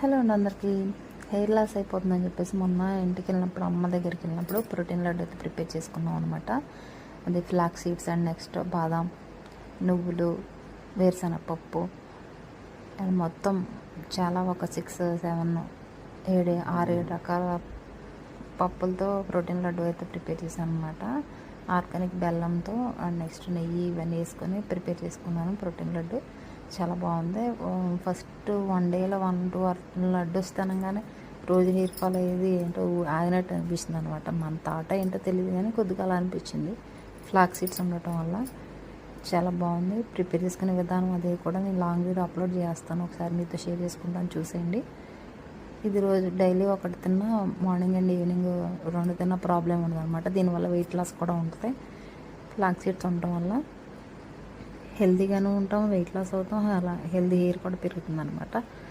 Hello అండి అందరికీ. Hair loss అయిపోతుందని చెప్పేసి మొన్న ఇంటికి వెళ్ళినప్పుడు అమ్మ దగ్గరికి వెళ్ళినప్పుడు ప్రోటీన్ లడ్డు అయితే ప్రిపేర్ చేసుకున్నాం అనమాట. అది ఫ్లాక్ సీడ్స్ అండ్ నెక్స్ట్ బాదాం, నువ్వులు, వేరుశనగపప్పు అండ్ మొత్తం చాలా ఒక 6-7 రకాల పప్పులతో ప్రోటీన్ లడ్డు అయితే ప్రిపేర్ చేశాను అనమాట. ఆర్గానిక్ బెల్లంతో అండ్ నెక్స్ట్ నెయ్యి ఇవన్నీ వేసుకొని ప్రిపేర్ చేసుకున్నాను ప్రోటీన్ లడ్డు. చాలా బాగుంది. ఫస్ట్ 1 డేలో 1-2 లడ్డు వస్తానంగానే రోజు హెయిర్ ఫాల్ అయ్యేది ఏంటో ఆగినట్టు అనిపిస్తుంది అనమాట. మన తాట ఏంటో తెలియదు కానీ కొద్దిగా అలా అనిపించింది ఫ్లాక్ సీడ్స్ ఉండటం వల్ల. చాలా బాగుంది. ప్రిపేర్ చేసుకునే విధానం అది కూడా నేను లాంగ్ వీడియో అప్లోడ్ చేస్తాను, ఒకసారి మీతో షేర్ చేసుకుంటాను, చూసేయండి. ఇది రోజు డైలీ ఒకటి తిన్నా, మార్నింగ్ అండ్ ఈవినింగ్ 2 తిన్నా ప్రాబ్లం ఉండదు అనమాట. దీనివల్ల వెయిట్ లాస్ కూడా ఉంటుంది. ఫ్లాక్ సీడ్స్ ఉండటం వల్ల హెల్తీగాను ఉంటాం, వెయిట్ లాస్ అవుతాం, అలా హెల్తీ హెయిర్ కూడా పెరుగుతుంది అనమాట.